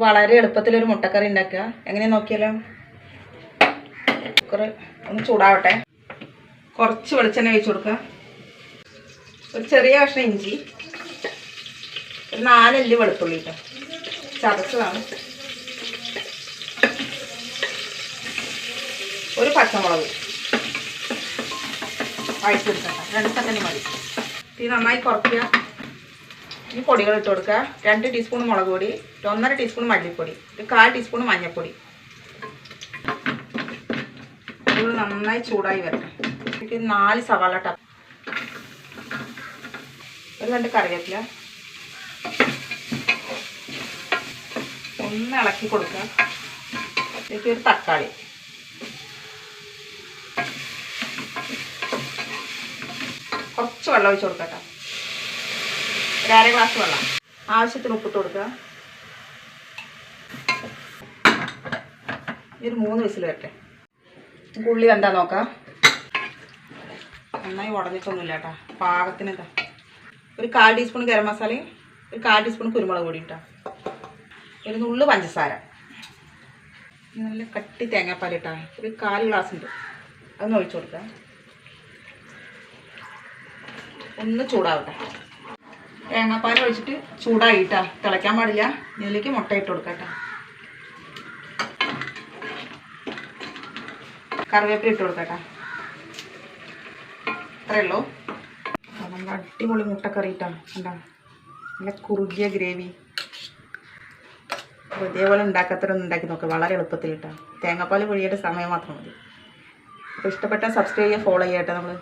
വളരെ എളുപ്പത്തിലൊരു മുട്ടക്കറി ഉണ്ടാക്കുക. എങ്ങനെയാ നോക്കിയാലോ? കുക്കർ ഒന്ന് ചൂടാവട്ടെ. കുറച്ച് വെളിച്ചെണ്ണ ഒഴിച്ച് കൊടുക്കുക. ഒരു ചെറിയ കഷ്ണം ഇഞ്ചി, ഒരു 4 അല്ലി വെളുത്തുള്ളി കേട്ടോ, ചതച്ചതാണ്. ഒരു പച്ചമുളക് അഴിച്ചെടുക്കട്ടെ. 2 സെക്കൻഡ് മതി. ഇത് നന്നായി കുറയ്ക്കുക. ഈ പൊടികൾ ഇട്ട് കൊടുക്കുക. 2 ടീസ്പൂൺ മുളക് പൊടി, 1.5 ടീസ്പൂൺ മല്ലിപ്പൊടി, ഒരു 1/4 ടീസ്പൂൺ മഞ്ഞൾപ്പൊടി. ഇത് നന്നായി ചൂടായി വരട്ടെ. എനിക്ക് 4 സവാള ഇട്ട, ഒരു 2 കറിവേപ്പില, ഒന്ന് ഇളക്കി കൊടുക്കുക. ഇതിലേക്ക് ഒരു തക്കാളി, കുറച്ച് വെള്ളം ഒഴിച്ച് കൊടുക്കട്ടോ. ഒരു 1/2 ഗ്ലാസ് വെള്ളം. ആവശ്യത്തിന് ഉപ്പിട്ട് കൊടുക്കുക. ഒരു 3 വിസിൽ വരട്ടെ. ഉള്ളി വെന്താ നോക്കാം. നന്നായി ഉടഞ്ഞിട്ടൊന്നുമില്ല കേട്ടോ, പാകത്തിന്. എന്താ ഒരു 1/4 ടീസ്പൂൺ ഗരം മസാലയും ഒരു 1/4 ടീസ്പൂൺ കുരുമുളക് പൊടി ഇട്ടാ, ഒരു നുള്ളു പഞ്ചസാര, നല്ല കട്ടി തേങ്ങാപ്പാൽ ഇട്ടാ, ഒരു 1/4 ഗ്ലാസ് ഉണ്ട്, അതൊന്ന് ഒഴിച്ചു കൊടുക്കുക. ഒന്ന് ചൂടാവട്ടെ. തേങ്ങാപ്പാൽ ഒഴിച്ചിട്ട് ചൂടായിട്ടാ, തിളയ്ക്കാൻ പാടില്ല. ഇതിലേക്ക് മുട്ട ഇട്ട് കൊടുക്കാം കേട്ടോ. കറിവേപ്പില ഇട്ട് കൊടുക്കാം കേട്ടോ. അത്രയേ ഉള്ളൂ. നല്ല അടിപൊളി മുട്ടക്കറി ഇട്ടാ. എന്താ നല്ല കുറുകിയ ഗ്രേവി. അപ്പോൾ ഇതേപോലെ ഉണ്ടാക്കാത്തവരൊന്നും ഉണ്ടാക്കി നോക്കുക. വളരെ എളുപ്പത്തിൽ ഇട്ടാ. തേങ്ങാപ്പാൽ പൊഴിയുടെ സമയം മാത്രം മതി. അപ്പോൾ ഇഷ്ടപ്പെട്ടാൽ സബ്സ്ക്രൈബ് ചെയ്യുക, ഫോളോ ചെയ്യട്ടെ നമ്മൾ.